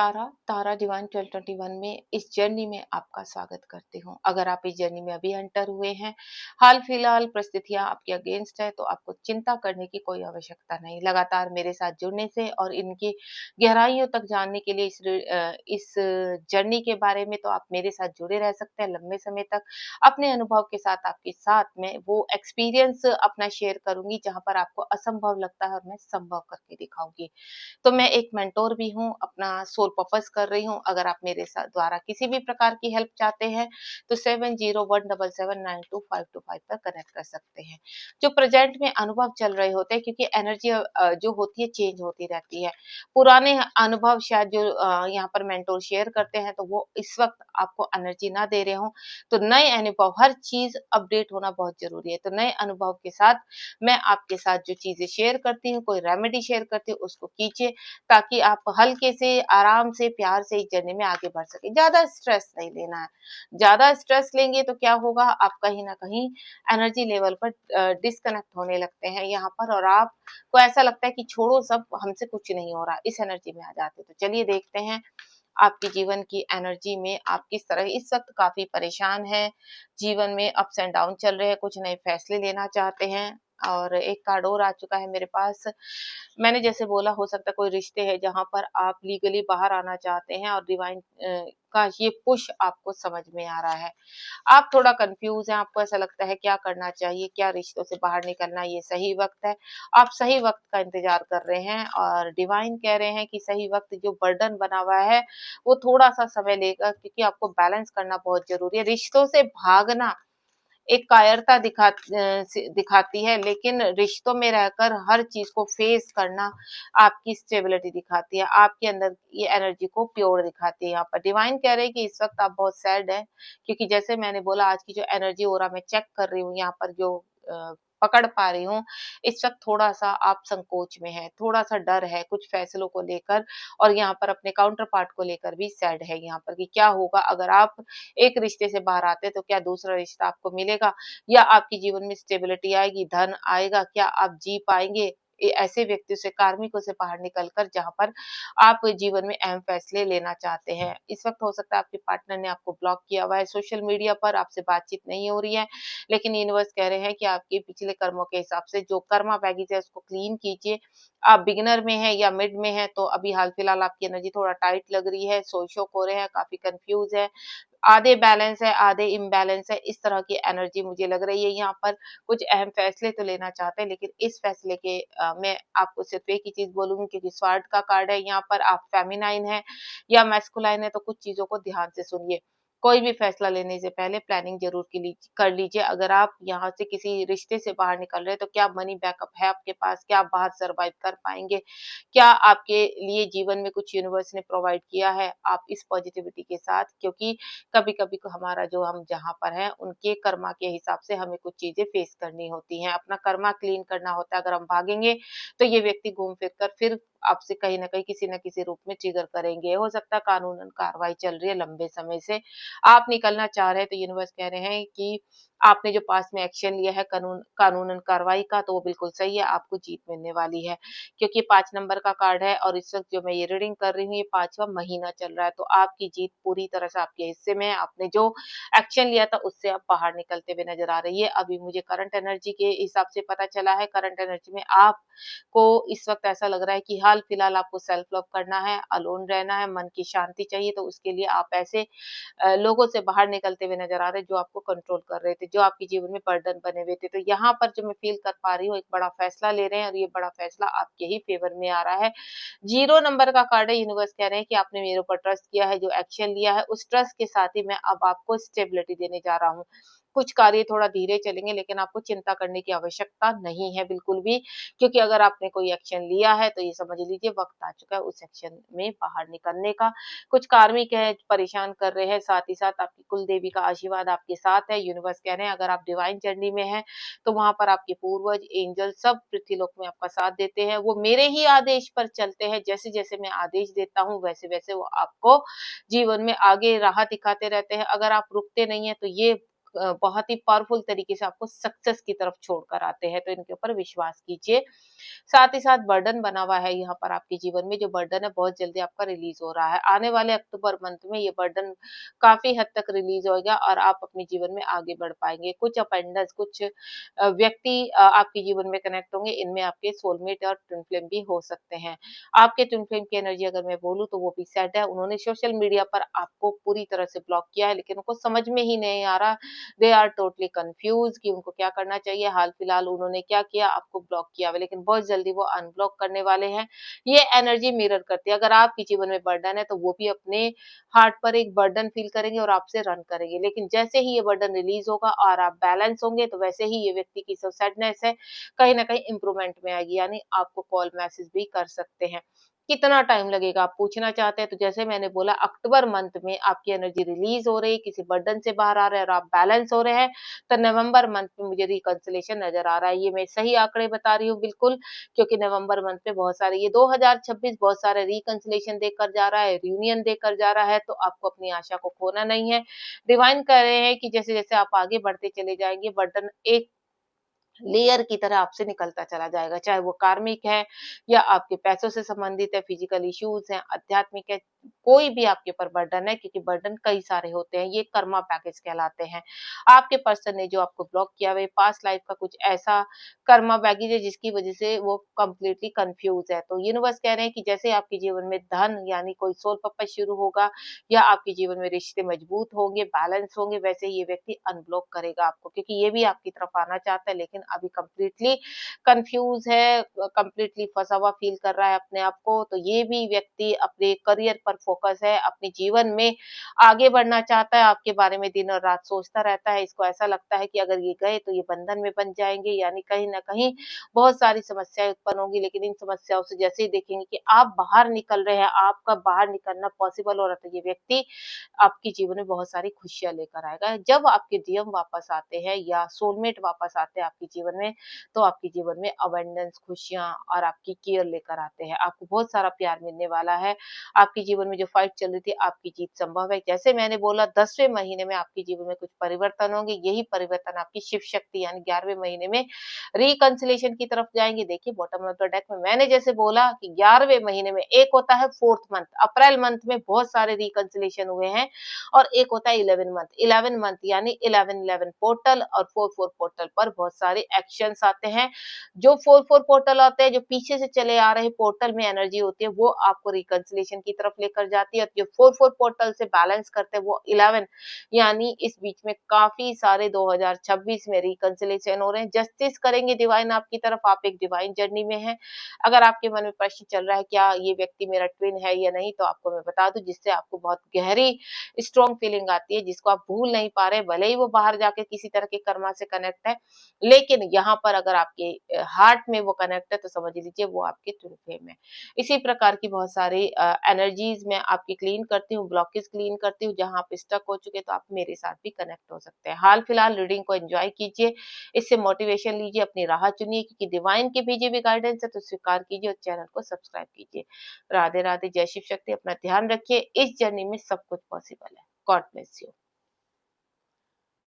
तारा divine 1221 में इस journey में आपका स्वागत करती हूँ। अगर आप इस जर्नी में अभी एंटर हुए हैं, हाल-फिलहाल परिस्थितियाँ आपके अगेंस्ट है, तो आपको चिंता करने की कोई आवश्यकता नहीं। लगातार मेरे साथ जुड़ने से और इनकी गहराइयों तक जानने के लिए इस जर्नी के बारे में तो आप मेरे साथ जुड़े रह सकते हैं लंबे समय तक। अपने अनुभव के साथ आपके साथ में वो एक्सपीरियंस अपना शेयर करूँगी, जहाँ पर आपको असंभव लगता है और मैं संभव करके दिखाऊँगी। तो मैं एक मेंटोर भी हूँ, अपना सोल पर्पस कर रही हूँ। अगर आप मेरे साथ द्वारा किसी भी प्रकार की हेल्प चाहते हैं, तो 7017792525 पर कनेक्ट कर सकते हैं। जो प्रेज़ेंट में अनुभव चल रहे होते हैं क्योंकि एनर्जी जो होती है चेंज होती रहती है। पुराने अनुभव शायद जो यहाँ पर मेंटोर शेयर करते हैं, तो वो इस वक़्त आपको एनर्जी ना दे रहे हों, तो नए अनुभव हर चीज़ अपडेट होना बहुत ज़रूरी है। तो नए अनुभव के साथ मैं आपके साथ जो चीज़ें शेयर करती हूँ, कोई रेमेडी शेयर करती हूँ, उसको कीजिए ताकि आप हल्के से, आराम से, प्यार से इस जर्नी में आगे बढ़ सकें। ज़्यादा स्ट्रेस नहीं लेना है। ज़्यादा स्ट्रेस लेंगे तो क्या होगा, आप कहीं न कहीं एनर्जी लेवल पर डिस्कनेक्ट होने लगते हैं यहाँ पर और आपको ऐसा लगता है कि छोड़ो सब, हमसे कुछ नहीं हो रहा, इस एनर्जी में आ जाते हैं। तो चलिए देखते हैं आपके जीवन की एनर्जी में आप किस तरह इस वक़्त काफ़ी परेशान हैं, जीवन में अप्स एंड डाउन चल रहे हैं, कुछ नए फैसले लेना चाहते हैं और एक कार्ड और आ चुका है मेरे पास। मैंने जैसे बोला हो सकता है कोई रिश्ते हैं जहाँ पर आप लीगली बाहर आना चाहते हैं और डिवाइन का ये पुश आपको समझ में आ रहा है। आप थोड़ा कन्फ्यूज़ हैं, आपको ऐसा लगता है क्या करना चाहिए, क्या रिश्तों से बाहर निकलना ये सही वक़्त है। आप सही वक़्त का इंतज़ार कर रहे हैं और डिवाइन कह रहे हैं कि सही वक़्त जो बर्डन बना हुआ है, वो थोड़ा-सा समय लेगा क्योंकि आपको बैलेंस करना बहुत ज़रूरी है। रिश्तों से भागना एक कायरता दिखाती है, लेकिन रिश्तों में रहकर हर चीज़ को फेस करना आपकी स्टेबिलिटी दिखाती है, आपके अंदर ये एनर्जी को प्योर दिखाती है। यहाँ पर डिवाइन कह रहे हैं कि इस वक़्त आप बहुत सैड हैं, क्योंकि जैसे मैंने बोला आज की जो एनर्जी ऑरा मैं चेक कर रही हूँ यहाँ पर जो पकड़ पा रही हूँ, इस वक़्त थोड़ा-सा आप संकोच में हैं, थोड़ा-सा डर है कुछ फैसलों को लेकर और यहाँ पर अपने काउंटर पार्ट को लेकर भी सैड है यहाँ पर कि क्या होगा अगर आप एक रिश्ते से बाहर आते तो क्या दूसरा रिश्ता आपको मिलेगा या आपके जीवन में स्टेबिलिटी आएगी, धन आएगा, क्या आप जी पाएँगे? ऐसे व्यक्तियों से, कार्मिकों से बाहर निकल कर जहाँ पर आप जीवन में अहम फैसले लेना चाहते हैं। इस वक़्त हो सकता है आपके पार्टनर ने आपको ब्लॉक किया हुआ है, सोशल मीडिया पर आपसे बातचीत नहीं हो रही है, लेकिन यूनिवर्स कह रहे हैं कि आपके पिछले कर्मों के हिसाब से जो कर्मा बैगेज है उसको क्लीन कीजिए। आप बिगिनर में हैं या मिड में हैं तो अभी हाल-फिलहाल आपकी एनर्जी थोड़ा टाइट लग रही है, सोर-शोक हो रहे हैं, काफ़ी कन्फ्यूज़ है। आधे बैलेंस है, आधे इम्बैलेंस है, इस तरह की एनर्जी मुझे लग रही है यहाँ पर। कुछ अहम फैसले तो लेना चाहते हैं, लेकिन इस फैसले के मैं आपको सिर्फ़ एक ही चीज़ बोलूँगी क्योंकि स्वॉर्ड का कार्ड है यहाँ पर, आप फेमिनाइन हैं या मैस्कुलाइन हैं, तो कुछ चीज़ों को ध्यान से सुनिए। कोई भी फैसला लेने से पहले प्लानिंग ज़रूर कर लीजिए। अगर आप यहाँ से किसी रिश्ते से बाहर निकल रहे हैं, तो क्या मनी बैकअप है आपके पास? क्या आप बाहर सर्वाइव कर पाएँगे? क्या आपके लिए जीवन में कुछ यूनिवर्स ने प्रोवाइड किया है? आप इस पॉज़िटिविटी के साथ क्योंकि कभी-कभी को हमारा जो हम जहाँ पर हैं, उनके कर्मा के हिसाब से हमें कुछ चीज़ें फेस करनी होती हैं। अपना कर्मा क्लीन करना होता है, अगर हम भागेंगे, तो ये व्यक्ति घूम फिर कर फिर आपसे कहीं न कहीं, किसी न किसी रूप में ट्रिगर करेंगे। हो सकता है कानूनन कार्रवाई चल रही है लंबे समय से, आप निकलना चाह रहे हैं, तो यूनिवर्स कह रहे हैं कि आपने जो पास्ट में एक्शन लिया है कानूनन कार्रवाई का, तो वो बिल्कुल सही है, आपको जीत मिलने वाली है। क्योंकि 5 नंबर का कार्ड है और इस वक़्त जो मैं ये रीडिंग कर रही हूँ, ये 5वाँ महीना चल रहा है, तो आपकी जीत पूरी तरह से आपके हिस्से में है। आपने जो एक्शन लिया था, उससे आप बाहर निकलते हुए नज़र आ रही है। अभी मुझे करंट एनर्जी के हिसाब से पता चला है, करंट एनर्जी में आपको इस वक़्त ऐसा लग रहा है कि हाल-फिलहाल आपको सेल्फ लव करना है, अलोन रहना है, मन की शांति चाहिए, तो उसके लिए आप ऐसे लोगों से बाहर निकलते हुए नज़र आ रहे हैं, जो आपको कंट्रोल कर रहे थे, जो आपके जीवन में बर्डन बने हुए थे। तो यहाँ पर जो मैं फ़ील कर पा रही हूँ, एक बड़ा फ़ैसला ले रहे हैं और ये बड़ा फ़ैसला आपके ही फ़ेवर में आ रहा है। 0 नंबर का कार्ड है, यूनिवर्स कह रहे हैं कि आपने मेरे ऊपर ट्रस्ट किया है, जो एक्शन लिया है, उस ट्रस्ट के साथ ही मैं अब आपको स्टेबिलिटी देने जा रहा हूँ। कुछ कार्य थोड़ा धीरे चलेंगे, लेकिन आपको चिंता करने की आवश्यकता नहीं है बिल्कुल भी, क्योंकि अगर आपने कोई एक्शन लिया है, तो ये समझ लीजिए वक़्त आ चुका है उस एक्शन में बाहर निकलने का। कुछ कार्मिक है, परेशान कर रहे हैं, साथ ही साथ आपकी कुल देवी का आशीर्वाद आपके साथ है। यूनिवर्स कह रहे हैं अगर आप डिवाइन जर्नी में हैं, तो वहाँ पर आपके पूर्वज, एंजल सब पृथ्वीलोक में आपका साथ देते हैं। वो मेरे ही आदेश पर चलते हैं, जैसे-जैसे मैं आदेश देता हूँ, वैसे-वैसे वो आपको जीवन में आगे राह दिखाते रहते हैं। अगर आप रुकते नहीं हैं, तो ये बहुत ही पावरफुल तरीके से आपको सक्सेस की तरफ छोड़कर आते हैं, तो इनके ऊपर विश्वास कीजिए। साथ ही साथ बर्डन बना हुआ है यहाँ पर आपके जीवन में, जो बर्डन है बहुत जल्दी आपका रिलीज़ हो रहा है। आने वाले अक्टूबर मंथ में ये बर्डन काफ़ी हद तक रिलीज़ होएगा और आप अपने जीवन में आगे बढ़ पाएँगे। कुछ अपेंडेंस, कुछ व्यक्ति आपके जीवन में कनेक्ट होंगे, इनमें आपके सोलमेट और ट्विन फ्लेम भी हो सकते हैं। आपके ट्विन फ्लेम की एनर्जी अगर मैं बोलूँ तो वो भी सेट है। उन्होंने सोशल मीडिया पर आपको पूरी तरह से ब्लॉक किया है, लेकिन उनको समझ में ही नहीं आ रहा, दे आर टोटली कन्फ्यूज़ कि उनको क्या करना चाहिए। हाल-फिलहाल उन्होंने क्या किया, आपको ब्लॉक किया हुआ है, लेकिन बहुत जल्दी वो अनब्लॉक करने वाले हैं। ये एनर्जी मिरर करती है। अगर आपके जीवन में बर्डन है, तो वो भी अपने हार्ट पर एक बर्डन फ़ील करेंगे और आपसे रन करेंगे। लेकिन जैसे ही ये बर्डन रिलीज़ होगा और आप बैलेंस होंगे, तो वैसे ही ये व्यक्ति की जो सैडनेस है, कहीं न कहीं इम्प्रूवमेंट में आएगी, यानी आपको कॉल, मैसेज भी कर सकते हैं। कितना टाइम लगेगा आप पूछना चाहते हैं, तो जैसे मैंने बोला अक्टूबर मंथ में आपकी एनर्जी रिलीज़ हो रही है, किसी बर्डन से बाहर आ रहे हैं और आप बैलेंस हो रहे हैं, तो नवंबर मंथ में मुझे रिकन्सिलिएशन नज़र आ रहा है। ये मैं सही आंकड़े बता रही हूँ बिल्कुल, क्योंकि नवंबर मंथ में बहुत सारे, ये 2026 बहुत सारे रिकन्सिलिएशन देकर जा रहा है, रियूनियन देकर जा रहा है, तो आपको अपनी आशा को खोना नहीं है। डिवाइन कह रहे हैं कि जैसे-जैसे आप आगे बढ़ते चले जाएँगे, बर्डन एक लेयर की तरह आपसे निकलता चला जाएगा, चाहे वो कार्मिक है या आपके पैसों से संबंधित है, फिजिकल इश्यूज़ हैं, आध्यात्मिक है, कोई भी आपके ऊपर बर्डन है, क्योंकि बर्डन कई सारे होते हैं, ये कर्मा पैकेज कहलाते हैं। आपके पर्सन ने जो आपको ब्लॉक किया हुआ है, पास्ट लाइफ का कुछ ऐसा कर्मा बैगेज है जिसकी वजह से वो कंप्लीटली कन्फ्यूज़ है। तो यूनिवर्स कह रहे हैं कि जैसे आपके जीवन में धन यानी कोई सोल पर्पस शुरू होगा या आपके जीवन में रिश्ते मजबूत होंगे, बैलेंस होंगे, वैसे ही ये व्यक्ति अनब्लॉक करेगा आपको, क्योंकि ये भी आपकी तरफ आना चाहता है, लेकिन अभी कंप्लीटली कन्फ्यूज़ है, कंप्लीटली फँसा हुआ फ़ील कर रहा है अपने आप को। तो ये भी व्यक्ति अपने करियर पर फ़ोकस है, अपने जीवन में आगे बढ़ना चाहता है, आपके बारे में दिन और रात सोचता रहता है। इसको ऐसा लगता है कि अगर ये गए तो ये बंधन में बंध जाएँगे, यानी कहीं न कहीं बहुत सारी समस्याएँ उत्पन्न होंगी, लेकिन इन समस्याओं से जैसे ही देखेंगे कि आप बाहर निकल रहे हैं, आपका बाहर निकलना पॉसिबल हो रहा है, तो ये व्यक्ति आपके जीवन में बहुत सारी खुशियाँ लेकर आएगा। जब आपके डीएम वापस आते हैं या सोलमेट वापस आते हैं आपके जीवन में, तो आपके जीवन में अबंडेंस, खुशियाँ और आपकी केयर लेकर आते हैं। आपको बहुत सारा प्यार मिलने वाला है। आपके जीवन में जो फाइट चल रही थी, आपकी जीत संभव है। जैसे मैंने बोला 10वें महीने में आपके जीवन में कुछ परिवर्तन होंगे, यही परिवर्तन आपकी शिव शक्ति यानी 11वें महीने में रिकन्सिलिएशन की तरफ जाएँगे। देखिए बॉटम ऑफ द डेक में मैंने जैसे बोला कि 11वें महीने में एक होता है 4th मंथ, अप्रैल मंथ में बहुत सारे रिकन्सिलिएशन हुए हैं और एक होता है 11 मंथ। 11 मंथ यानी 11-11 पोर्टल और 4-4 पोर्टल पर बहुत सारे एक्शंस आते हैं। जो 4-4 पोर्टल आते हैं, जो पीछे से चले आ रहे पोर्टल में एनर्जी होती है, वो आपको रिकन्सिलिएशन की तरफ लेकर जाती है और जो 4-4 पोर्टल से बैलेंस करते हैं, वो 11 यानी इस बीच में काफ़ी सारे 2026 में रिकन्सिलिएशन हो रहे हैं। जस्टिस करेंगे डिवाइन आपकी तरफ, आप एक डिवाइन जर्नी में हैं। अगर आपके मन में प्रश्न चल रहा है, क्या ये व्यक्ति मेरा ट्विन है या नहीं? तो आपको मैं बता दूँ, जिससे आपको बहुत गहरी स्ट्रॉन्ग फीलिंग आती है, जिसको आप भूल नहीं पा रहे, भले ही वो बाहर जाके किसी तरह के कर्मा से कनेक्ट है, लेकिन यहाँ पर अगर आपके हार्ट में वो कनेक्ट है, तो समझ लीजिए वो आपके ट्विन फ्लेम है। इसी प्रकार की बहुत सारी एनर्जीज़ मैं आपकी क्लीन करती हूँ, ब्लॉकेज क्लीन करती हूँ, जहाँ आप स्टक हो चुके, तो आप मेरे साथ भी कनेक्ट हो सकते हैं। हाल-फिलहाल रीडिंग को एन्जॉय कीजिए, इससे मोटिवेशन लीजिए, अपनी राह चुनिए, क्योंकि डिवाइन की भेजी हुई गाइडेंस है, तो स्वीकार कीजिए और चैनल को सब्सक्राइब कीजिए। राधे राधे, जय शिव शक्ति, अपना ध्यान रखिए, इस जर्नी में सब कुछ पॉसिबल है। God bless you.